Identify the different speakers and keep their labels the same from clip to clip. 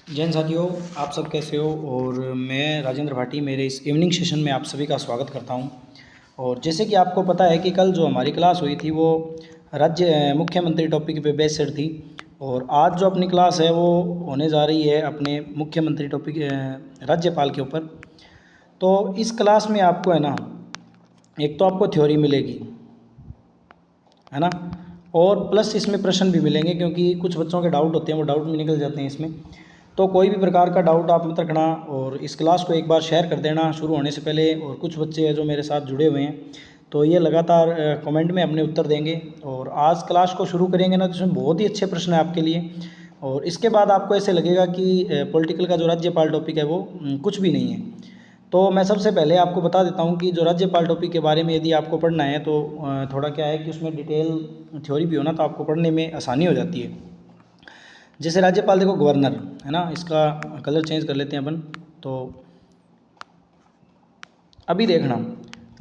Speaker 1: जैन साथियों, आप सब कैसे हो। और मैं राजेंद्र भाटी मेरे इस इवनिंग सेशन में आप सभी का स्वागत करता हूं। और जैसे कि आपको पता है कि कल जो हमारी क्लास हुई थी वो राज्य मुख्यमंत्री टॉपिक पे बेस्ड थी। और आज जो अपनी क्लास है वो होने जा रही है अपने मुख्यमंत्री टॉपिक राज्यपाल के ऊपर। तो इस क्लास में आपको है ना, एक तो आपको थ्योरी मिलेगी, है ना, और प्लस इसमें प्रश्न भी मिलेंगे, क्योंकि कुछ बच्चों के डाउट होते हैं, वो डाउट भी निकल जाते हैं इसमें। तो कोई भी प्रकार का डाउट आप मत रखना और इस क्लास को एक बार शेयर कर देना शुरू होने से पहले। और कुछ बच्चे हैं जो मेरे साथ जुड़े हुए हैं, तो ये लगातार कमेंट में अपने उत्तर देंगे। और आज क्लास को शुरू करेंगे ना, तो इसमें बहुत ही अच्छे प्रश्न है आपके लिए। और इसके बाद आपको ऐसे लगेगा कि पॉलिटिकल का जो राज्यपाल टॉपिक है वो कुछ भी नहीं है। तो मैं सबसे पहले आपको बता देता हूँ कि जो राज्यपाल टॉपिक के बारे में यदि आपको पढ़ना है तो थोड़ा क्या है कि उसमें डिटेल थ्योरी भी हो ना, तो आपको पढ़ने में आसानी हो जाती है। जैसे राज्यपाल देखो, गवर्नर है ना, इसका कलर चेंज कर लेते हैं अपन। तो अभी देखना,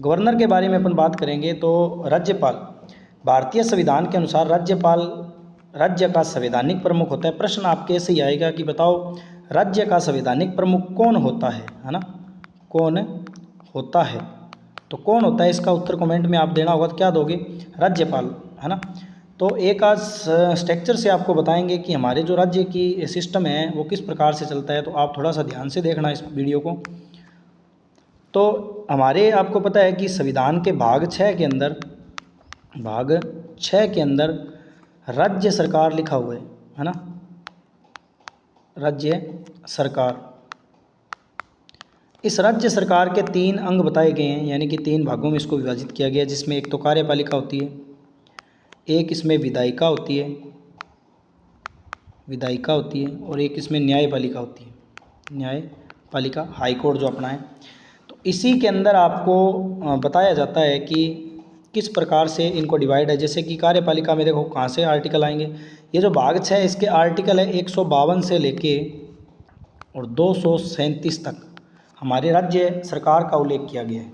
Speaker 1: गवर्नर के बारे में अपन बात करेंगे तो राज्यपाल भारतीय संविधान के अनुसार राज्यपाल राज्य का संवैधानिक प्रमुख होता है। प्रश्न आपके ऐसे ही आएगा कि बताओ राज्य का संवैधानिक प्रमुख कौन होता है ना, कौन होता है। तो कौन होता है, इसका उत्तर कमेंट में आप देना होगा। तो क्या दोगे? राज्यपाल, है ना। तो एक आज स्ट्रक्चर से आपको बताएंगे कि हमारे जो राज्य की सिस्टम है वो किस प्रकार से चलता है। तो आप थोड़ा सा ध्यान से देखना इस वीडियो को। तो हमारे आपको पता है कि संविधान के भाग 6 के अंदर, भाग 6 के अंदर राज्य सरकार लिखा हुआ है ना, राज्य सरकार। इस राज्य सरकार के 3 अंग बताए गए हैं, यानी कि 3 भागों में इसको विभाजित किया गया है, जिसमें एक तो कार्यपालिका होती है, एक इसमें विधायिका होती है, और एक इसमें न्यायपालिका होती है, न्यायपालिका, हाई कोर्ट जो अपना है। तो इसी के अंदर आपको बताया जाता है कि किस प्रकार से इनको डिवाइड है। जैसे कि कार्यपालिका में देखो कहाँ से आर्टिकल आएंगे। ये जो भाग 6 है इसके आर्टिकल है 152 से लेके और 237 तक हमारे राज्य सरकार का उल्लेख किया गया है।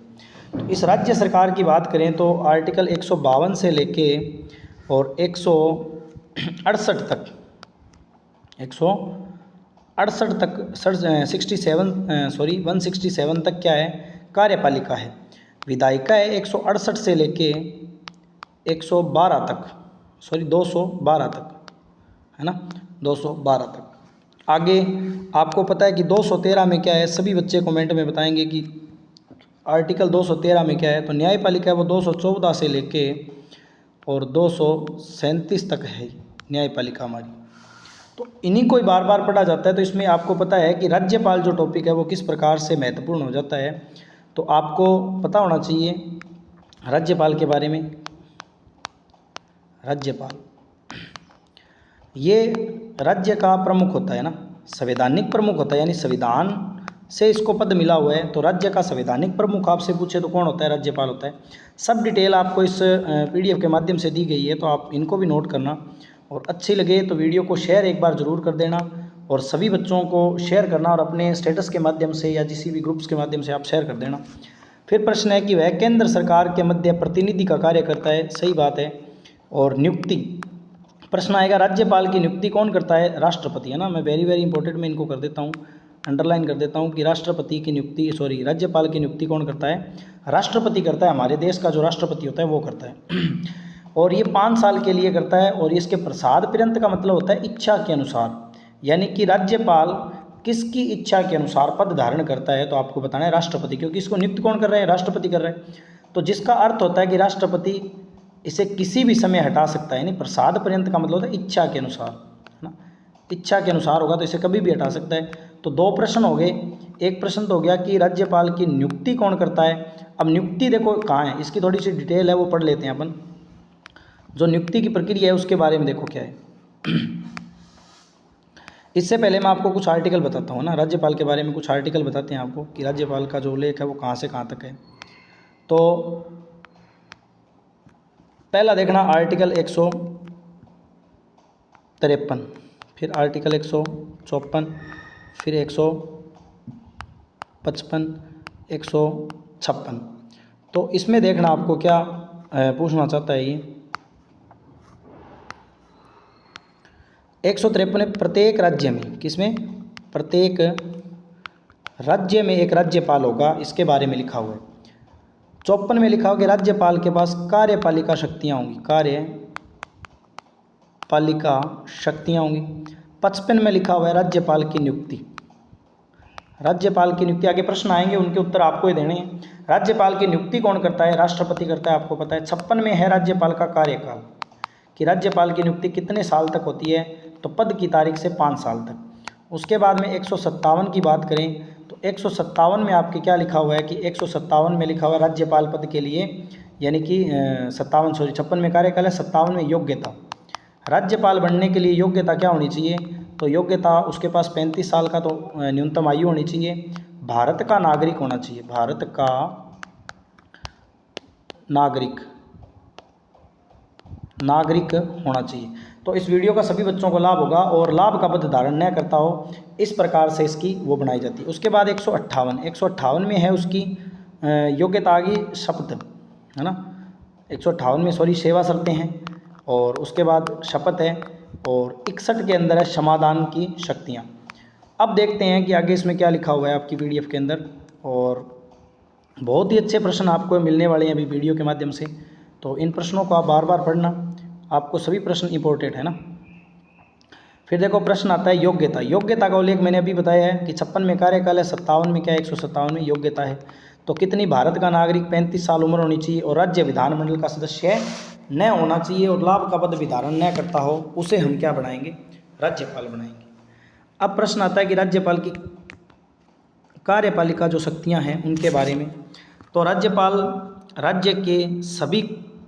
Speaker 1: तो इस राज्य सरकार की बात करें तो आर्टिकल 152 से लेके और 168 तक, 168 तक 167 तक क्या है, कार्यपालिका है। विधायिका है 168 से लेके 112 तक, 212 तक, है ना, 212 तक। आगे आपको पता है कि 213 में क्या है, सभी बच्चे कमेंट में बताएंगे कि आर्टिकल 213 में क्या है। तो न्यायपालिका है वो 214 से लेके और 237 तक है न्यायपालिका हमारी। तो इन्हीं को ही बार बार पढ़ा जाता है। तो इसमें आपको पता है कि राज्यपाल जो टॉपिक है वो किस प्रकार से महत्वपूर्ण हो जाता है। तो आपको पता होना चाहिए राज्यपाल के बारे में। राज्यपाल ये राज्य का प्रमुख होता है ना, संवैधानिक प्रमुख होता है, यानी संविधान से इसको पद मिला हुआ है। तो राज्य का संवैधानिक प्रमुख आपसे पूछे तो कौन होता है, राज्यपाल होता है। सब डिटेल आपको इस PDF के माध्यम से दी गई है, तो आप इनको भी नोट करना। और अच्छी लगे तो वीडियो को शेयर एक बार ज़रूर कर देना और सभी बच्चों को शेयर करना, और अपने स्टेटस के माध्यम से या किसी भी ग्रुप्स के माध्यम से आप शेयर कर देना। फिर प्रश्न है कि वह केंद्र सरकार के मध्य प्रतिनिधि का कार्य करता है। सही बात है। और नियुक्ति, प्रश्न आएगा राज्यपाल की नियुक्ति कौन करता है, राष्ट्रपति, है ना। मैं वेरी इंपॉर्टेंट में इनको कर देता हूँ, अंडरलाइन कर देता हूँ कि राष्ट्रपति की नियुक्ति, राज्यपाल की नियुक्ति कौन करता है, राष्ट्रपति करता है। हमारे देश का जो राष्ट्रपति होता है वो करता है। और ये 5 साल के लिए करता है। और इसके प्रसाद पर्यंत का मतलब होता है इच्छा के अनुसार, यानी कि राज्यपाल किसकी इच्छा के अनुसार पद धारण करता है। तो आपको बताना है राष्ट्रपति, क्योंकि इसको नियुक्त कौन कर रहे हैं, राष्ट्रपति कर रहे हैं। तो जिसका अर्थ होता है कि राष्ट्रपति इसे किसी भी समय हटा सकता है, यानी प्रसाद पर्यंत का मतलब होता है इच्छा के अनुसार, है ना। इच्छा के अनुसार होगा तो इसे कभी भी हटा सकता है। तो 2 प्रश्न हो गए। एक प्रश्न तो हो गया कि राज्यपाल की नियुक्ति कौन करता है। अब नियुक्ति देखो कहाँ है, इसकी थोड़ी सी डिटेल है वो पढ़ लेते हैं अपन। जो नियुक्ति की प्रक्रिया है उसके बारे में देखो क्या है। इससे पहले मैं आपको कुछ आर्टिकल बताता हूँ ना, राज्यपाल के बारे में कुछ आर्टिकल बताते हैं आपको कि राज्यपाल का जो उल्लेख है वो कहाँ से कहाँ तक है। तो पहला देखना आर्टिकल 153, फिर आर्टिकल 154, फिर 155, 156। तो इसमें देखना आपको क्या पूछना चाहता है ये। 153 प्रत्येक राज्य में, किसमें, प्रत्येक राज्य में एक राज्यपाल होगा, इसके बारे में लिखा हुआ है। 54 में लिखा हुआ कि राज्यपाल के पास कार्यपालिका शक्तियाँ होंगी, कार्यपालिका शक्तियाँ होंगी। 55 में लिखा हुआ है राज्यपाल की नियुक्ति, राज्यपाल की नियुक्ति, आगे प्रश्न आएंगे उनके उत्तर आपको ही देने हैं। राज्यपाल की नियुक्ति कौन करता है? राष्ट्रपति करता है, आपको पता है। 56 में है राज्यपाल का कार्यकाल, कि राज्यपाल की नियुक्ति कितने साल तक होती है, तो पद की तारीख से 5 साल तक। उसके बाद में 157 की बात करें तो 157 में आपके क्या लिखा हुआ है कि 157 में लिखा हुआ है राज्यपाल पद के लिए, यानी कि 56 में कार्यकाल है, 57 में योग्यता। राज्यपाल बनने के लिए योग्यता क्या होनी चाहिए, तो योग्यता उसके पास 35 साल का तो न्यूनतम आयु होनी चाहिए, भारत का नागरिक होना चाहिए, भारत का नागरिक होना चाहिए। तो इस वीडियो का सभी बच्चों को लाभ होगा, और लाभ का पद धारण न करता हो, इस प्रकार से इसकी वो बनाई जाती है। उसके बाद 158 में है उसकी योग्यता आ गई शपथ, है ना। 158 में सेवा शर्तें हैं, और उसके बाद शपथ है, और 61 के अंदर है समाधान की शक्तियाँ। अब देखते हैं कि आगे इसमें क्या लिखा हुआ है आपकी PDF के अंदर, और बहुत ही अच्छे प्रश्न आपको मिलने वाले हैं अभी वीडियो के माध्यम से, तो इन प्रश्नों को आप बार बार पढ़ना, आपको सभी प्रश्न इंपॉर्टेंट है ना। फिर देखो प्रश्न आता है योग्यता। योग्यता का उल्लेख मैंने अभी बताया है कि 56 में कार्यकाल है, 57 में क्या है, 157 में योग्यता है। तो कितनी? भारत का नागरिक 35 साल उम्र होनी चाहिए, और राज्य विधानमंडल का सदस्य न होना चाहिए, और लाभ का पद भी धारण न करता हो, उसे हम क्या बनाएंगे? राज्यपाल बनाएंगे। अब प्रश्न आता है कि राज्यपाल की कार्यपालिका जो शक्तियाँ हैं उनके बारे में। तो राज्यपाल राज्य के सभी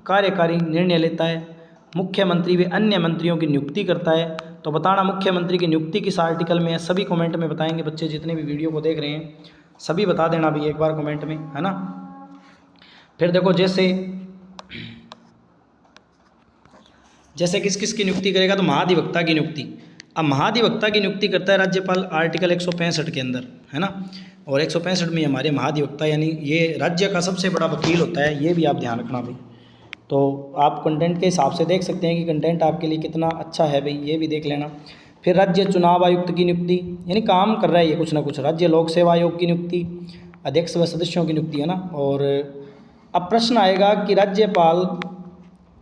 Speaker 1: कार्यकारी निर्णय लेता है, मुख्यमंत्री व अन्य मंत्रियों की नियुक्ति करता है। तो बताना मुख्यमंत्री की नियुक्ति किस आर्टिकल में है, सभी कमेंट में बताएंगे बच्चे, जितने भी वीडियो को देख रहे हैं सभी बता देना भी एक बार कमेंट में, है ना। फिर देखो जैसे किस किस की नियुक्ति करेगा, तो महाधिवक्ता की नियुक्ति। अब महाधिवक्ता की नियुक्ति करता है राज्यपाल आर्टिकल 165 के अंदर, है ना। और 165 में हमारे महाधिवक्ता यानी ये राज्य का सबसे बड़ा वकील होता है, ये भी आप ध्यान रखना भाई। तो आप कंटेंट के हिसाब से देख सकते हैं कि कंटेंट आपके लिए कितना अच्छा है भाई, ये भी देख लेना। फिर राज्य चुनाव आयुक्त की नियुक्ति, यानी काम कर रहा है ये कुछ ना कुछ। राज्य लोक सेवा आयोग की नियुक्ति, अध्यक्ष व सदस्यों की नियुक्ति, है ना। और अब प्रश्न आएगा कि राज्यपाल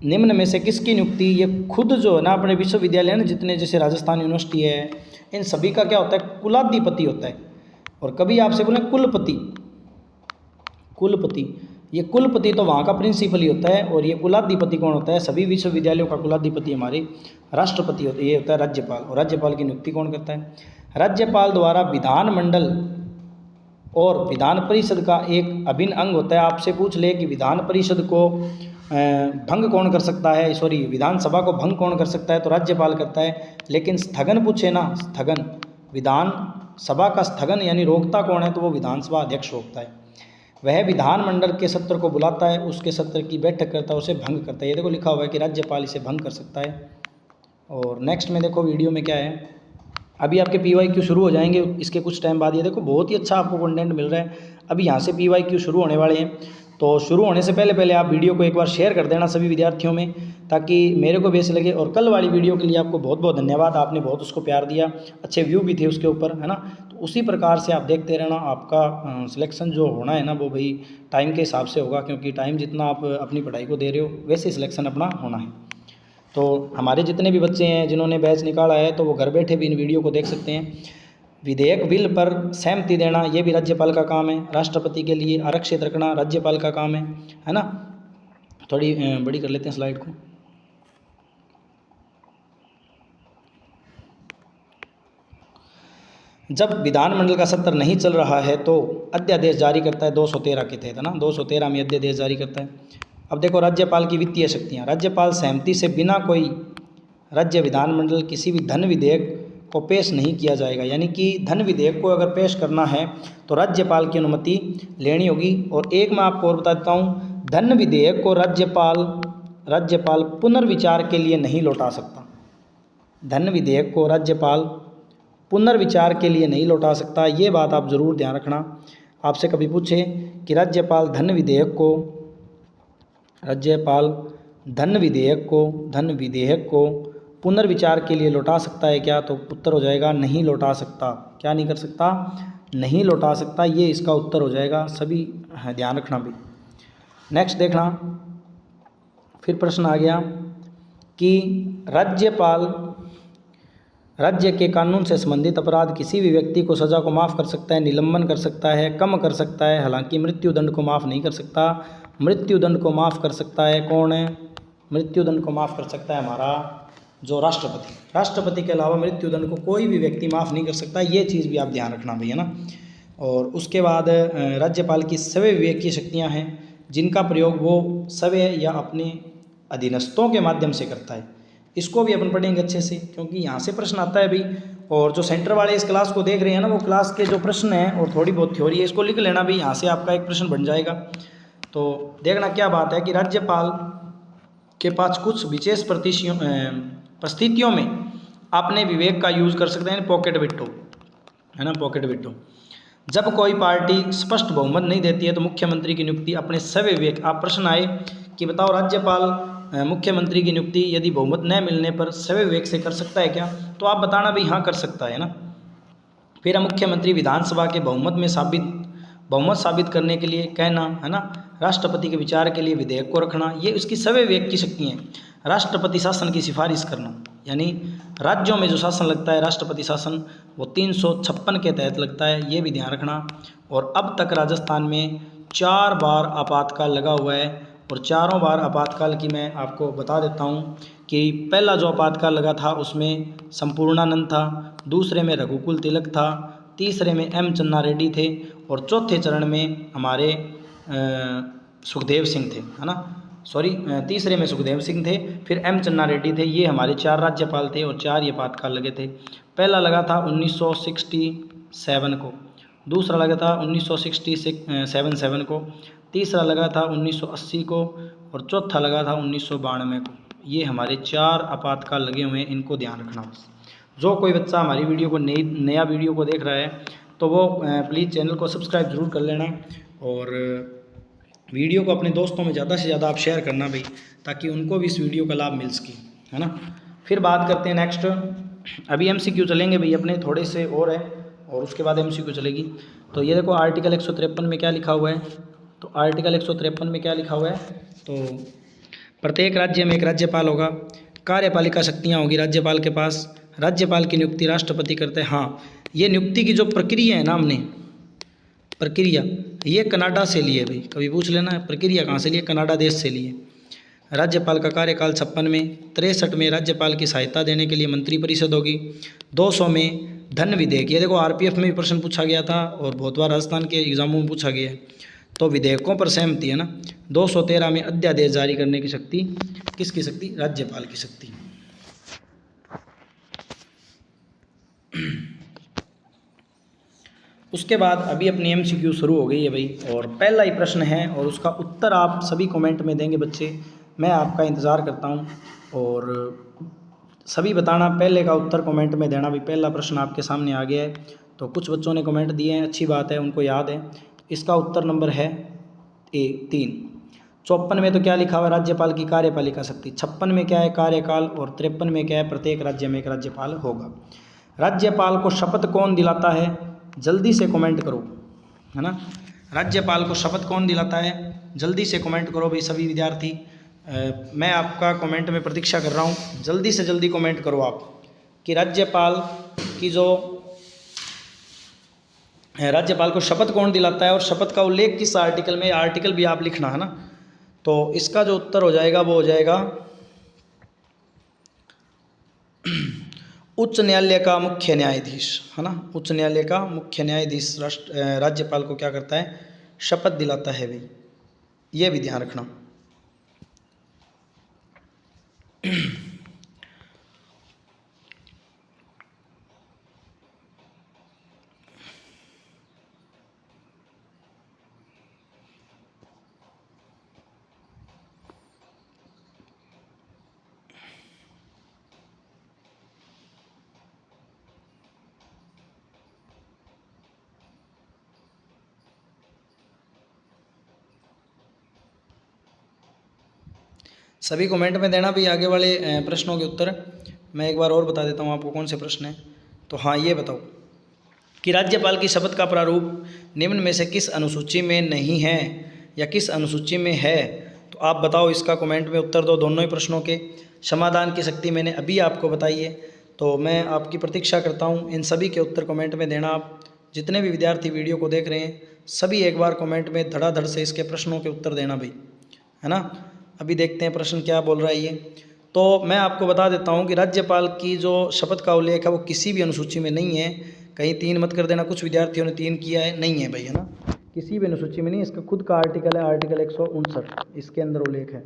Speaker 1: निम्न में से किसकी नियुक्ति, ये खुद जो है ना अपने विश्वविद्यालय ना जितने, जैसे राजस्थान यूनिवर्सिटी है, इन सभी का क्या होता है? कुलाधिपति होता है। और कभी आपसे बोले कुलपति, ये कुलपति तो वहाँ का प्रिंसिपल ही होता है, और ये कुलाधिपति कौन होता है? सभी विश्वविद्यालयों का कुलाधिपति हमारे राष्ट्रपति होता है, ये होता है राज्यपाल। और राज्यपाल की नियुक्ति कौन करता है? राज्यपाल द्वारा विधानमंडल और विधान परिषद का एक अभिन्न अंग होता है। आपसे पूछ ले कि विधान परिषद को भंग कौन कर सकता है, विधानसभा को भंग कौन कर सकता है, तो राज्यपाल करता है। लेकिन स्थगन पूछे ना, स्थगन, विधानसभा का स्थगन यानी रोकता कौन है, तो वो विधानसभा अध्यक्ष रोकता है। वह विधानमंडल के सत्र को बुलाता है, उसके सत्र की बैठक करता है, उसे भंग करता है। ये देखो लिखा हुआ है कि राज्यपाल इसे भंग कर सकता है। और नेक्स्ट में देखो वीडियो में क्या है, अभी आपके PYQ शुरू हो जाएंगे इसके कुछ टाइम बाद। ये देखो बहुत ही अच्छा आपको कंटेंट मिल रहा है। अभी यहाँ से PYQ शुरू होने वाले हैं, तो शुरू होने से पहले आप वीडियो को एक बार शेयर कर देना सभी विद्यार्थियों में, ताकि मेरे को भी ऐसे लगे। और कल वाली वीडियो के लिए आपको बहुत बहुत धन्यवाद, आपने बहुत उसको प्यार दिया, अच्छे व्यू भी थे उसके ऊपर, है ना। तो उसी प्रकार से आप देखते रहना, आपका सिलेक्शन जो होना है ना वो भाई टाइम के हिसाब से होगा, क्योंकि टाइम जितना आप अपनी पढ़ाई को दे रहे हो वैसे सिलेक्शन अपना होना है। तो हमारे जितने भी बच्चे हैं जिन्होंने बैच निकाला है, तो वो घर बैठे भी इन वीडियो को देख सकते हैं। विधेयक बिल पर सहमति देना, ये भी राज्यपाल का काम है। राष्ट्रपति के लिए आरक्षित रखना राज्यपाल का काम है ना। थोड़ी बड़ी कर लेते हैं स्लाइड को। जब विधानमंडल का सत्र नहीं चल रहा है तो अध्यादेश जारी करता है, 213 के तहत, है ना। 213 में अध्यादेश जारी करता है। अब देखो राज्यपाल की वित्तीय शक्तियाँ। राज्यपाल सहमति से बिना कोई राज्य विधानमंडल किसी भी धन विधेयक को पेश नहीं किया जाएगा, यानी कि धन विधेयक को अगर पेश करना है तो राज्यपाल की अनुमति लेनी होगी। और एक मैं आपको और बता देता हूँ, धन विधेयक को राज्यपाल पुनर्विचार के लिए नहीं लौटा सकता। धन विधेयक को राज्यपाल पुनर्विचार के लिए नहीं लौटा सकता, ये बात आप ज़रूर ध्यान रखना। आपसे कभी पूछे कि राज्यपाल धन विधेयक को पुनर्विचार के लिए लौटा सकता है क्या, तो उत्तर हो जाएगा नहीं लौटा सकता। क्या नहीं कर सकता, नहीं लौटा सकता, ये इसका उत्तर हो जाएगा। सभी ध्यान रखना भी। नेक्स्ट देखना, फिर प्रश्न आ गया कि राज्यपाल राज्य के कानून से संबंधित अपराध किसी भी व्यक्ति को सज़ा को माफ़ कर सकता है, निलंबन कर सकता है, कम कर सकता है, हालांकि मृत्युदंड को माफ़ नहीं कर सकता। मृत्युदंड को माफ़ कर सकता है कौन है, मृत्युदंड को माफ़ कर सकता है हमारा जो राष्ट्रपति। राष्ट्रपति के अलावा मृत्युदंड को कोई भी व्यक्ति माफ़ नहीं कर सकता, ये चीज़ भी आप ध्यान रखना भैया ना। और उसके बाद राज्यपाल की स्वयं विवेकीय शक्तियाँ हैं, जिनका प्रयोग वो स्वयं या अपने अधीनस्थों के माध्यम से करता है। इसको भी अपन पढ़ेंगे अच्छे से, क्योंकि यहाँ से प्रश्न आता है भाई। और जो सेंटर वाले इस क्लास को देख रहे हैं ना, वो क्लास के जो प्रश्न हैं और थोड़ी बहुत थ्योरी है, इसको लिख लेना भाई, यहाँ से आपका एक प्रश्न बन जाएगा। तो देखना क्या बात है कि राज्यपाल के पास कुछ विशेष परिस्थितियों में अपने विवेक का यूज़ कर सकते हैं, पॉकेट विटो है ना, पॉकेट विटो। जब कोई पार्टी स्पष्ट बहुमत नहीं देती है तो मुख्यमंत्री की नियुक्ति अपने स्वयं विवेक। आप प्रश्न आए कि बताओ राज्यपाल मुख्यमंत्री की नियुक्ति यदि बहुमत न मिलने पर स्वयं विवेक से कर सकता है क्या, तो आप बताना भी हाँ कर सकता है ना। फिर मुख्यमंत्री विधानसभा के बहुमत साबित करने के लिए कहना है ना, राष्ट्रपति के विचार के लिए विधेयक को रखना, ये उसकी स्वयं विवेक की शक्ति है। राष्ट्रपति शासन की सिफारिश करना, यानी राज्यों में जो शासन लगता है राष्ट्रपति शासन, वो 356 के तहत लगता है, ये भी ध्यान रखना। और अब तक राजस्थान में 4 बार आपातकाल लगा हुआ है, और चारों बार आपातकाल की मैं आपको बता देता हूँ कि पहला जो आपातकाल लगा था उसमें संपूर्णानंद था, दूसरे में रघुकुल तिलक था, तीसरे में एम चन्ना रेड्डी थे, और चौथे चरण में हमारे सुखदेव सिंह थे, है ना, सॉरी तीसरे में सुखदेव सिंह थे, फिर एम चन्ना रेड्डी थे। ये हमारे 4 राज्यपाल थे और 4 ये आपातकाल लगे थे। पहला लगा था 1967 को, दूसरा लगा था 1967 को, तीसरा लगा था 1980 को, और चौथा लगा था 1992 को। ये हमारे 4 आपातकाल लगे हुए हैं, इनको ध्यान रखना बस। जो कोई बच्चा हमारी वीडियो को नया वीडियो को देख रहा है तो वो प्लीज़ चैनल को सब्सक्राइब ज़रूर कर लेना, और वीडियो को अपने दोस्तों में ज़्यादा से ज़्यादा आप शेयर करना भाई, ताकि उनको भी इस वीडियो का लाभ मिल सके, है ना। फिर बात करते हैं नेक्स्ट, अभी MCQ चलेंगे भाई अपने थोड़े से और है, और उसके बाद MCQ चलेगी। तो ये देखो आर्टिकल 153 में क्या लिखा हुआ है, तो आर्टिकल 153 में क्या लिखा हुआ है, तो प्रत्येक राज्य में एक राज्यपाल होगा, कार्यपालिका शक्तियाँ होगी राज्यपाल के पास, राज्यपाल की नियुक्ति राष्ट्रपति करते हैं। हाँ, ये नियुक्ति की जो प्रक्रिया है ना, हमने प्रक्रिया ये कनाडा से लिए भाई, कभी पूछ लेना है प्रक्रिया कहाँ से लिए, कनाडा देश से लिए। राज्यपाल का कार्यकाल 56 में, 63 में राज्यपाल की सहायता देने के लिए मंत्रिपरिषद होगी, 200 में धन विधेयक, ये देखो RPF में भी प्रश्न पूछा गया था और बहुत बार राजस्थान के एग्जामों में पूछा गया है, तो विधेयकों पर सहमति है ना। 213 में अध्यादेश जारी करने की शक्ति, किसकी शक्ति, राज्यपाल की शक्ति। उसके बाद अभी अपनी MCQ शुरू हो गई है भाई, और पहला ही प्रश्न है और उसका उत्तर आप सभी कमेंट में देंगे बच्चे, मैं आपका इंतज़ार करता हूँ। और सभी बताना, पहले का उत्तर कमेंट में देना भाई। पहला प्रश्न आपके सामने आ गया है, तो कुछ बच्चों ने कमेंट दिए हैं, अच्छी बात है, उनको याद है। इसका उत्तर नंबर है 3। 54 में तो क्या लिखा हुआ है, राज्यपाल की कार्यपालिका शक्ति। 56 में क्या है, कार्यकाल, और 53 में क्या है, प्रत्येक राज्य में एक राज्यपाल होगा। राज्यपाल को शपथ कौन दिलाता है, जल्दी से कमेंट करो, है ना। राज्यपाल को शपथ कौन दिलाता है, जल्दी से कमेंट करो भाई सभी विद्यार्थी। मैं आपका कमेंट में प्रतीक्षा कर रहा हूँ, जल्दी से जल्दी कमेंट करो आप कि राज्यपाल को शपथ कौन दिलाता है, और शपथ का उल्लेख किस आर्टिकल में, आर्टिकल भी आप लिखना, है ना। तो इसका जो उत्तर हो जाएगा वो हो जाएगा उच्च न्यायालय का मुख्य न्यायाधीश, है ना। उच्च न्यायालय का मुख्य न्यायाधीश राज्यपाल को क्या करता है, शपथ दिलाता है भाई, ये भी ध्यान रखना। सभी कमेंट में देना भी आगे वाले प्रश्नों के उत्तर। मैं एक बार और बता देता हूँ आपको कौन से प्रश्न हैं। तो हाँ, ये बताओ कि राज्यपाल की शपथ का प्रारूप निम्न में से किस अनुसूची में नहीं है या किस अनुसूची में है? तो आप बताओ, इसका कमेंट में उत्तर दो दोनों ही प्रश्नों के। समाधान की शक्ति मैंने अभी आपको बताई है, तो मैं आपकी प्रतीक्षा करता हूँ इन सभी के उत्तर कमेंट में देना। आप जितने भी विद्यार्थी वीडियो को देख रहे हैं सभी एक बार कमेंट में धड़ाधड़ से इसके प्रश्नों के उत्तर देना भाई, है ना। अभी देखते हैं प्रश्न क्या बोल रहा है ये। तो मैं आपको बता देता हूँ कि राज्यपाल की जो शपथ का उल्लेख है वो किसी भी अनुसूची में नहीं है। कहीं 3 मत कर देना, कुछ विद्यार्थियों ने 3 किया है, नहीं है भाई, है ना, किसी भी अनुसूची में नहीं। इसका खुद का आर्टिकल है, आर्टिकल 159, इसके अंदर उल्लेख है।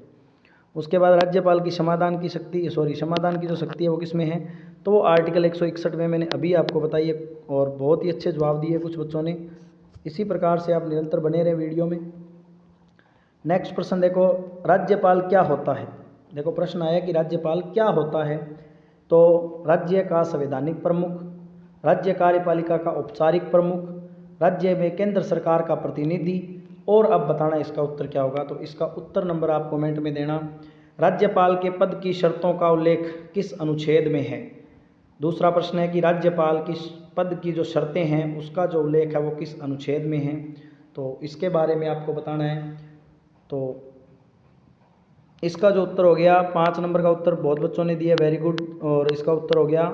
Speaker 1: उसके बाद राज्यपाल की समाधान की जो शक्ति है वो किस में है? तो वो आर्टिकल 161 में मैंने अभी आपको बताई है, और बहुत ही अच्छे जवाब दिए कुछ बच्चों ने। इसी प्रकार से आप निरंतर बने रहें वीडियो में। नेक्स्ट प्रश्न देखो, राज्यपाल क्या होता है? देखो प्रश्न आया कि राज्यपाल क्या होता है। तो राज्य का संवैधानिक प्रमुख, राज्य कार्यपालिका का औपचारिक प्रमुख, राज्य में केंद्र सरकार का प्रतिनिधि, और अब बताना इसका उत्तर क्या होगा। तो इसका उत्तर नंबर आप कमेंट में देना। राज्यपाल के पद की शर्तों का उल्लेख किस अनुच्छेद में है? दूसरा प्रश्न है कि राज्यपाल की पद की जो शर्तें हैं उसका जो उल्लेख है वो किस अनुच्छेद में है? तो इसके बारे में आपको बताना है। तो इसका जो उत्तर हो गया 5 नंबर का उत्तर बहुत बच्चों ने दिया, वेरी गुड। और इसका उत्तर हो गया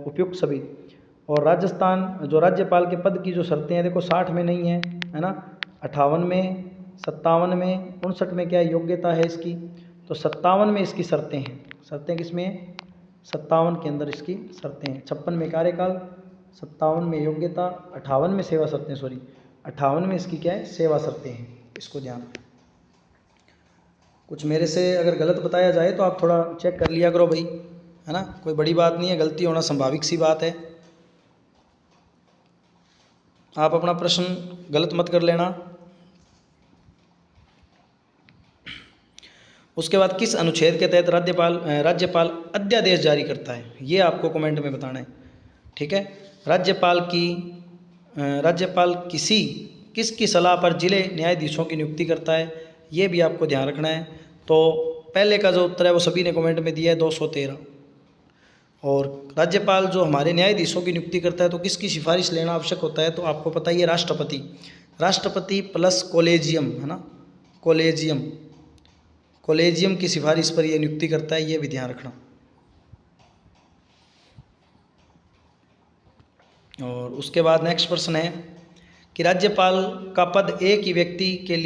Speaker 1: उपयुक्त सभी। और राजस्थान जो राज्यपाल के पद की जो शर्तें हैं, देखो 60 में नहीं है ना, 58 में, 57 में, 59 में क्या योग्यता है इसकी? तो 57 में इसकी शर्तें हैं। शर्तें किस में हैं? 57 के अंदर इसकी शर्तें हैं। 56 में कार्यकाल, 57 में योग्यता, 58 में सेवा शर्तें, 58 में इसकी क्या है? सेवा शर्तें हैं। इसको ध्यान, कुछ मेरे से अगर गलत बताया जाए तो आप थोड़ा चेक कर लिया करो भाई, है ना, कोई बड़ी बात नहीं है, गलती होना स्वाभाविक सी बात है। आप अपना प्रश्न गलत मत कर लेना। उसके बाद किस अनुच्छेद के तहत राज्यपाल अध्यादेश जारी करता है? ये आपको कमेंट में बताना है, ठीक है। राज्यपाल किसकी सलाह पर जिले न्यायाधीशों की नियुक्ति करता है? ये भी आपको ध्यान रखना है। तो पहले का जो उत्तर है वो सभी ने कमेंट में दिया है, 213। और राज्यपाल जो हमारे न्यायाधीशों की नियुक्ति करता है तो किसकी सिफारिश लेना आवश्यक होता है? तो आपको पता ही है, राष्ट्रपति प्लस कॉलेजियम, है ना, कॉलेजियम की सिफारिश पर यह नियुक्ति करता है, ये भी ध्यान रखना। और उसके बाद नेक्स्ट प्रश्न है कि राज्यपाल का पद एक ही व्यक्ति के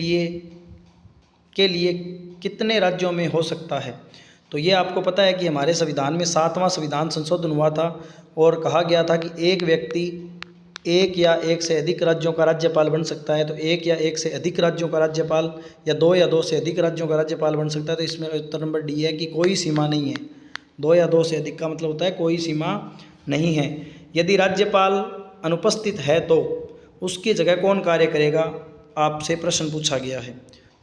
Speaker 1: लिए कितने राज्यों में हो सकता है? तो ये आपको पता है कि हमारे संविधान में 7वां संविधान संशोधन हुआ था और कहा गया था कि एक व्यक्ति एक या एक से अधिक राज्यों का राज्यपाल बन सकता है। तो एक या एक से अधिक राज्यों का राज्यपाल या दो से अधिक राज्यों का राज्यपाल बन सकता है। तो इसमें उत्तर नंबर डी है कि कोई सीमा नहीं है। 2 या 2 से अधिक का मतलब होता है कोई सीमा नहीं है। यदि राज्यपाल अनुपस्थित है तो उसकी जगह कौन कार्य करेगा? आपसे प्रश्न पूछा गया है।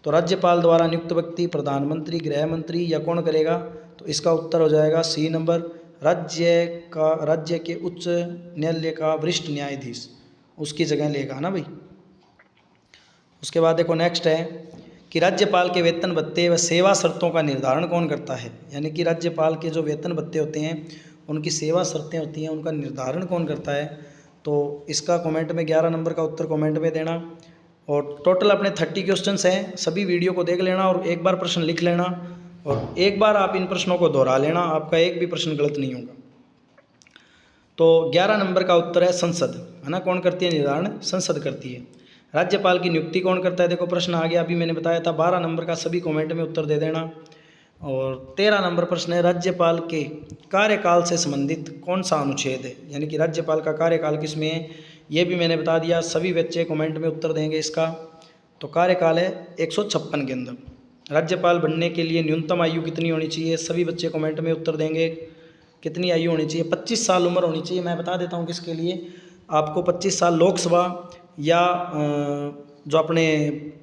Speaker 1: तो राज्यपाल द्वारा नियुक्त व्यक्ति प्रधानमंत्री, गृह मंत्री या कौन करेगा? तो इसका उत्तर हो जाएगा सी नंबर, राज्य के उच्च न्यायालय का वरिष्ठ न्यायाधीश उसकी जगह लेगा, है ना भाई। उसके बाद देखो नेक्स्ट है कि राज्यपाल के वेतन भत्ते व सेवा शर्तों का निर्धारण कौन करता है? यानी कि राज्यपाल के जो वेतन भत्ते होते हैं, उनकी सेवा शर्तें होती हैं, उनका निर्धारण कौन करता है? तो इसका कमेंट में 11 नंबर का उत्तर कमेंट में देना। और टोटल अपने 30 क्वेश्चंस हैं, सभी वीडियो को देख लेना और एक बार प्रश्न लिख लेना और एक बार आप इन प्रश्नों को दोहरा लेना, आपका एक भी प्रश्न गलत नहीं होगा। तो 11 नंबर का उत्तर है संसद, है ना। कौन करती है निर्धारण? संसद करती है। राज्यपाल की नियुक्ति कौन करता है? देखो प्रश्न आ गया, अभी मैंने बताया था। 12 नंबर का सभी कमेंट में उत्तर दे देना। और 13 नंबर प्रश्न है राज्यपाल के कार्यकाल से संबंधित कौन सा अनुच्छेद है? यानी कि राज्यपाल का कार्यकाल किसमें है, ये भी मैंने बता दिया। सभी बच्चे कमेंट में उत्तर देंगे इसका। तो कार्यकाल है 156 के अंदर। राज्यपाल बनने के लिए न्यूनतम आयु कितनी होनी चाहिए? सभी बच्चे कमेंट में उत्तर देंगे। कितनी आयु होनी चाहिए? 25 साल उम्र होनी चाहिए। मैं बता देता हूँ किसके लिए। आपको 25 साल लोकसभा या जो अपने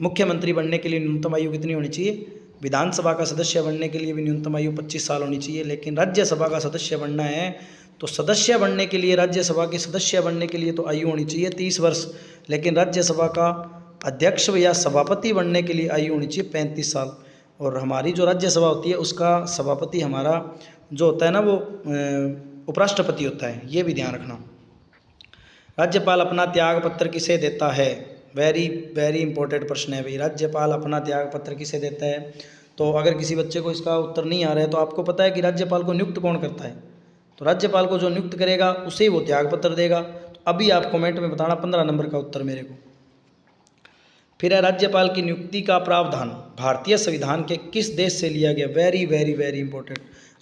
Speaker 1: मुख्यमंत्री बनने के लिए न्यूनतम आयु कितनी होनी चाहिए? विधानसभा का सदस्य बनने के लिए भी न्यूनतम आयु 25 साल होनी चाहिए। लेकिन राज्यसभा का सदस्य बनना है तो सदस्य बनने के लिए, राज्यसभा के सदस्य बनने के लिए तो आयु होनी चाहिए 30 वर्ष। लेकिन राज्यसभा का अध्यक्ष या सभापति बनने के लिए आयु होनी चाहिए 35 साल। और हमारी जो राज्यसभा होती है उसका सभापति हमारा जो होता है ना वो उपराष्ट्रपति होता है, ये भी ध्यान रखना। राज्यपाल अपना त्याग पत्र किसे देता है? वेरी वेरी इंपॉर्टेंट प्रश्न है भाई। राज्यपाल अपना त्याग पत्र किसे देता है? तो अगर किसी बच्चे को इसका उत्तर नहीं आ रहा है तो आपको पता है कि राज्यपाल को नियुक्त कौन करता है? तो राज्यपाल को जो नियुक्त करेगा उसे वो त्याग पत्र देगा। तो अभी आप कमेंट में बताना 15 नंबर का उत्तर मेरे को। फिर है राज्यपाल की नियुक्ति का प्रावधान भारतीय संविधान के किस देश से लिया गया? Very very very important.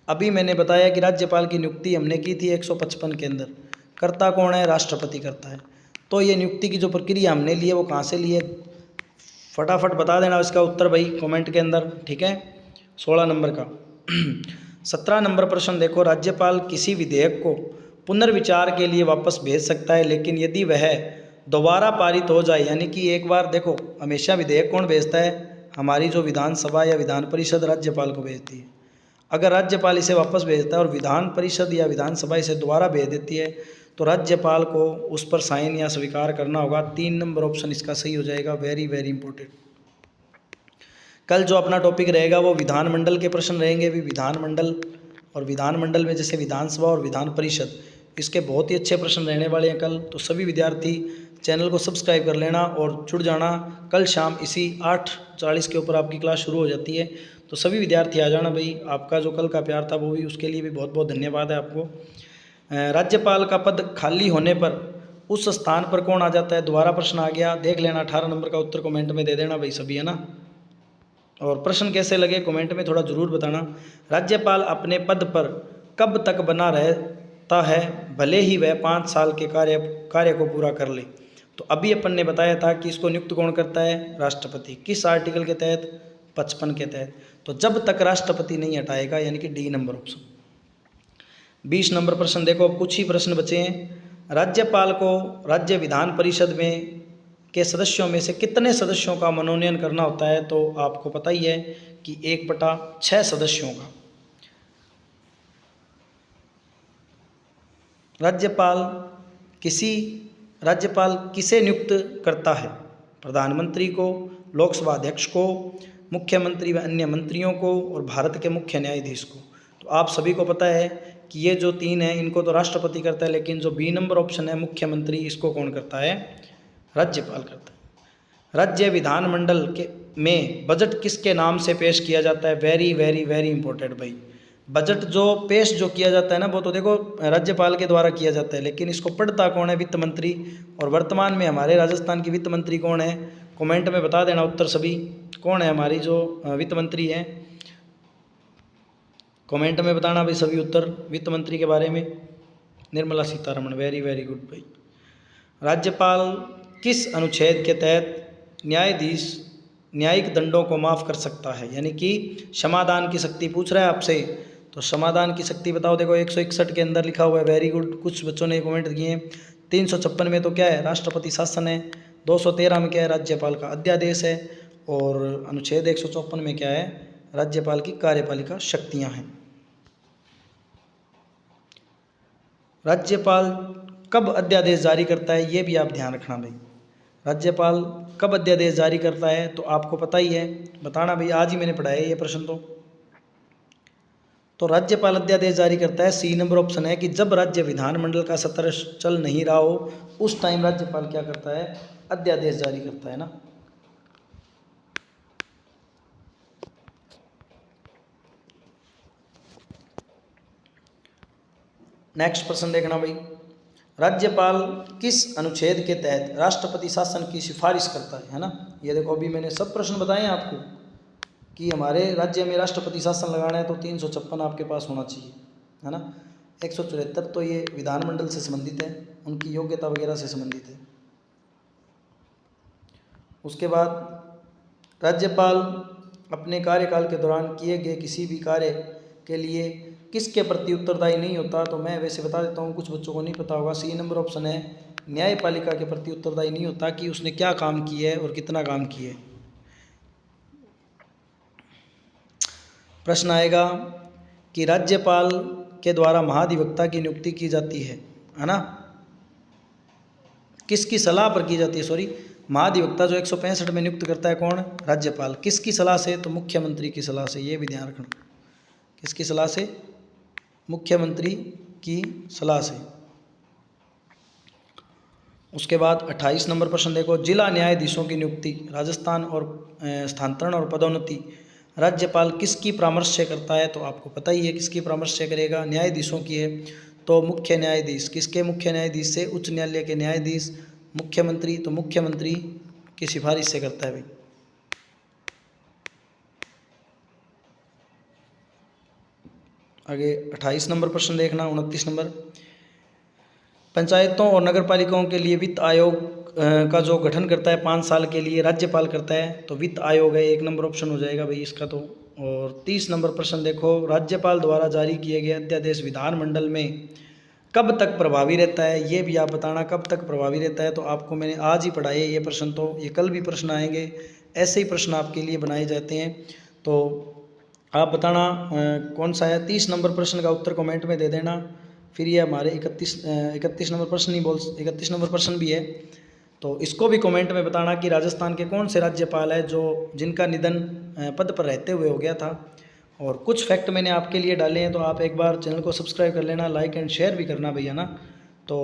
Speaker 1: अभी मैंने बताया कि राज्यपाल की नियुक्ति हमने की थी 155 के अंदर। करता कौन है? राष्ट्रपति करता है। तो ये नियुक्ति की जो प्रक्रिया हमने ली है वो कहाँ से ली है? फटाफट बता देना इसका उत्तर भाई कमेंट के अंदर, ठीक है? 16 नंबर का। 17 नंबर प्रश्न देखो, राज्यपाल किसी विधेयक को पुनर्विचार के लिए वापस भेज सकता है, लेकिन यदि वह दोबारा पारित हो जाए, यानी कि एक बार देखो हमेशा विधेयक कौन भेजता है? हमारी जो विधानसभा या विधान परिषद राज्यपाल को भेजती है। अगर राज्यपाल इसे वापस भेजता है और विधान परिषद या विधानसभा इसे दोबारा भेज देती है तो राज्यपाल को उस पर साइन या स्वीकार करना होगा। 3 नंबर ऑप्शन इसका सही हो जाएगा। Very very important. कल जो अपना टॉपिक रहेगा वो विधानमंडल के प्रश्न रहेंगे भी। विधानमंडल और विधानमंडल में जैसे विधानसभा और विधान परिषद, इसके बहुत ही अच्छे प्रश्न रहने वाले हैं कल। तो सभी विद्यार्थी चैनल को सब्सक्राइब कर लेना और जुड़ जाना। कल शाम इसी 8:40 के ऊपर आपकी क्लास शुरू हो जाती है, तो सभी विद्यार्थी आ जाना भाई। आपका जो कल का प्यार था वो भी, उसके लिए भी बहुत बहुत धन्यवाद है आपको। राज्यपाल का पद खाली होने पर उस स्थान पर कौन आ जाता है? दोबारा प्रश्न आ गया, देख लेना। 18 नंबर का उत्तर कमेंट में दे देना भाई सभी, है ना? और प्रश्न कैसे लगे कमेंट में थोड़ा ज़रूर बताना। राज्यपाल अपने पद पर कब तक बना रहता है भले ही वह 5 साल के कार्य को पूरा कर ले? तो अभी अपन ने बताया था कि इसको नियुक्त कौन करता है? राष्ट्रपति। किस आर्टिकल के तहत? 55 के तहत। तो जब तक राष्ट्रपति नहीं हटाएगा, यानी कि डी नंबर ऑप्शन। 20 नंबर प्रश्न देखो, अब कुछ ही प्रश्न बचे हैं। राज्यपाल को राज्य विधान परिषद में के सदस्यों में से कितने सदस्यों का मनोनयन करना होता है? तो आपको पता ही है कि 1/6 सदस्यों का। राज्यपाल किसे नियुक्त करता है? प्रधानमंत्री को, लोकसभा अध्यक्ष को, मुख्यमंत्री व अन्य मंत्रियों को और भारत के मुख्य न्यायाधीश को। तो आप सभी को पता है कि ये जो 3 हैं इनको तो राष्ट्रपति करता है, लेकिन जो बी नंबर ऑप्शन है मुख्यमंत्री, इसको कौन करता है? राज्यपाल करता है। राज्य विधानमंडल के में बजट किसके नाम से पेश किया जाता है? वेरी वेरी वेरी इंपॉर्टेंट भाई। बजट जो पेश किया जाता है ना, वो तो देखो राज्यपाल के द्वारा किया जाता है, लेकिन इसको पढ़ता कौन है? वित्त मंत्री। और वर्तमान में हमारे राजस्थान की वित्त मंत्री कौन है? कमेंट में बता देना उत्तर सभी। कौन है हमारी जो वित्त मंत्री है? कमेंट में बताना भाई सभी उत्तर वित्त मंत्री के बारे में। Nirmala Sitharaman. Very very good भाई। राज्यपाल किस अनुच्छेद के तहत न्यायिक दंडों को माफ़ कर सकता है? यानी कि क्षमादान की शक्ति पूछ रहा है आपसे, तो क्षमादान की शक्ति बताओ। देखो 161 के अंदर लिखा हुआ है। Very good. कुछ बच्चों ने कमेंट किए हैं। 356 में तो क्या है? राष्ट्रपति शासन है। 213 में क्या है? राज्यपाल का अध्यादेश है। और अनुच्छेद 154 में क्या है? राज्यपाल की कार्यपालिका शक्तियाँ हैं। राज्यपाल कब अध्यादेश जारी करता है? ये भी आप ध्यान रखना भाई। राज्यपाल कब अध्यादेश जारी करता है? तो आपको पता ही है, बताना भाई। आज ही मैंने पढ़ाया ये प्रश्न। तो राज्यपाल अध्यादेश जारी करता है, सी नंबर ऑप्शन है कि जब राज्य विधानमंडल का सत्र चल नहीं रहा हो उस टाइम राज्यपाल क्या करता है? अध्यादेश जारी करता है ना। नेक्स्ट प्रश्न देखना भाई। राज्यपाल किस अनुच्छेद के तहत राष्ट्रपति शासन की सिफारिश करता है ना? ये देखो अभी मैंने सब प्रश्न बताए हैं आपको कि हमारे राज्य में राष्ट्रपति शासन लगाना है तो 356 आपके पास होना चाहिए, है ना। 174 तो ये विधानमंडल से संबंधित है, उनकी योग्यता वगैरह से संबंधित है। उसके बाद राज्यपाल अपने कार्यकाल के दौरान किए गए किसी भी कार्य के लिए किसके प्रति उत्तरदायी नहीं होता? तो मैं वैसे बता देता हूँ, कुछ बच्चों को नहीं पता होगा। सी नंबर ऑप्शन है, न्यायपालिका के प्रति उत्तरदायी नहीं होता कि उसने क्या काम किया है और कितना काम किया है। प्रश्न आएगा कि राज्यपाल के द्वारा महाधिवक्ता की नियुक्ति की जाती है ना। किसकी सलाह पर की जाती है? सॉरी, महाधिवक्ता जो 165 में नियुक्त करता है कौन? राज्यपाल। किसकी सलाह से? तो मुख्यमंत्री की सलाह से। ये भी ध्यान रखना, किसकी सलाह से? मुख्यमंत्री की सलाह से। उसके बाद 28 नंबर प्रश्न देखो, जिला न्यायाधीशों की नियुक्ति, राजस्थान और स्थानांतरण और पदोन्नति राज्यपाल किसकी परामर्श से करता है? तो आपको पता ही है किसकी परामर्श से करेगा, न्यायाधीशों की है। तो मुख्य न्यायाधीश, किसके मुख्य न्यायाधीश से? उच्च न्यायालय के न्यायाधीश। मुख्यमंत्री, तो मुख्यमंत्री की सिफारिश से करता है भाई। आगे 28 नंबर प्रश्न देखना। 29 नंबर, पंचायतों और नगरपालिकाओं के लिए वित्त आयोग का जो गठन करता है 5 साल के लिए राज्यपाल करता है, तो वित्त आयोग है, 1 नंबर ऑप्शन हो जाएगा भाई इसका तो। और 30 नंबर प्रश्न देखो, राज्यपाल द्वारा जारी किए गए अध्यादेश विधानमंडल में कब तक प्रभावी रहता है? ये भी आप बताना कब तक प्रभावी रहता है। तो आपको मैंने आज ही पढ़ाए ये प्रश्न, तो ये कल भी प्रश्न आएंगे, ऐसे ही प्रश्न आपके लिए बनाए जाते हैं। तो आप बताना कौन सा है। 30 नंबर प्रश्न का उत्तर कमेंट में दे देना। फिर ये हमारे 31 नंबर प्रश्न नहीं बोल 31 नंबर प्रश्न भी है, तो इसको भी कमेंट में बताना कि राजस्थान के कौन से राज्यपाल है जो जिनका निधन पद पर रहते हुए हो गया था। और कुछ फैक्ट मैंने आपके लिए डाले हैं, तो आप एक बार चैनल को सब्सक्राइब कर लेना, लाइक एंड शेयर भी करना भैया ना। तो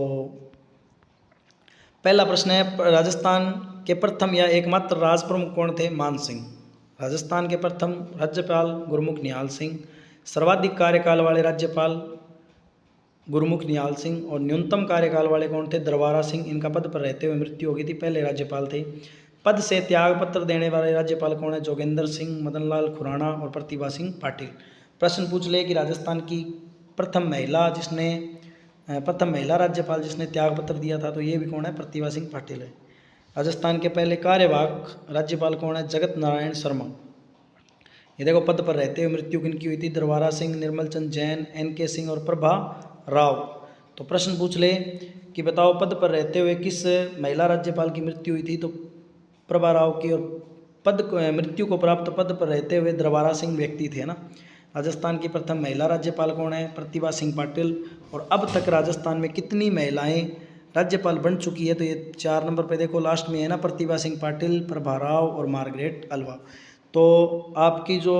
Speaker 1: पहला प्रश्न है, राजस्थान के प्रथम या एकमात्र राज प्रमुख कौन थे? मान सिंह। राजस्थान के प्रथम राज्यपाल गुरमुख निहाल सिंह। सर्वाधिक कार्यकाल वाले राज्यपाल गुरमुख निहाल सिंह। और न्यूनतम कार्यकाल वाले कौन थे? दरबारा सिंह। इनका पद पर रहते हुए मृत्यु हो गई थी, पहले राज्यपाल थे। पद से त्याग पत्र देने वाले राज्यपाल कौन है? जोगेंद्र सिंह, मदन लाल खुराना और प्रतिभा सिंह पाटिल। प्रश्न पूछ ले कि राजस्थान की प्रथम महिला राज्यपाल जिसने त्याग पत्र दिया था, तो ये भी कौन है? प्रतिभा सिंह पाटिल है। राजस्थान के पहले कार्यवाहक राज्यपाल कौन है? जगत नारायण शर्मा। ये देखो, पद पर रहते हुए मृत्यु किनकी हुई थी? दरबारा सिंह, निर्मल चंद जैन, NK सिंह और प्रभा राव। तो प्रश्न पूछ ले कि बताओ पद पर रहते हुए किस महिला राज्यपाल की मृत्यु हुई थी? तो प्रभा राव की। और मृत्यु को प्राप्त पद पर रहते हुए दरबारा सिंह व्यक्ति थे ना। राजस्थान की प्रथम महिला राज्यपाल कौन है? प्रतिभा सिंह पाटिल। और अब तक राजस्थान में कितनी महिलाएं राज्यपाल बन चुकी है? तो ये 4 नंबर पे देखो लास्ट में है ना, प्रतिभा सिंह पाटिल, प्रभा राव और मार्गरेट अल्वा। तो आपकी जो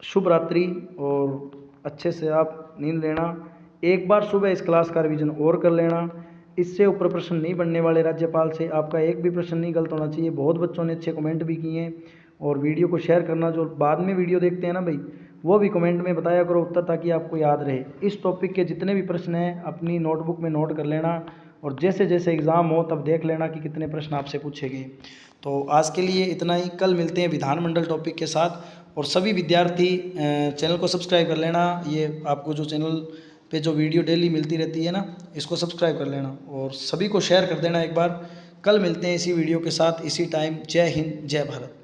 Speaker 1: शुभ रात्रि, और अच्छे से आप नींद लेना। एक बार सुबह इस क्लास का रिवीजन और कर लेना। इससे ऊपर प्रश्न नहीं बनने वाले राज्यपाल से, आपका एक भी प्रश्न नहीं गलत होना चाहिए। बहुत बच्चों ने अच्छे कमेंट भी किए हैं। और वीडियो को शेयर करना, जो बाद में वीडियो देखते हैं ना भाई, वो भी कमेंट में बताया करो उत्तर, ताकि आपको याद रहे। इस टॉपिक के जितने भी प्रश्न हैं अपनी नोटबुक में नोट कर लेना, और जैसे जैसे एग्ज़ाम हो तब देख लेना कि कितने प्रश्न आपसे पूछे गए। तो आज के लिए इतना ही, कल मिलते हैं विधानमंडल टॉपिक के साथ। और सभी विद्यार्थी चैनल को सब्सक्राइब कर लेना। ये आपको जो चैनल पे जो वीडियो डेली मिलती रहती है ना, इसको सब्सक्राइब कर लेना और सभी को शेयर कर देना एक बार। कल मिलते हैं इसी वीडियो के साथ, इसी टाइम। जय हिंद, जय भारत।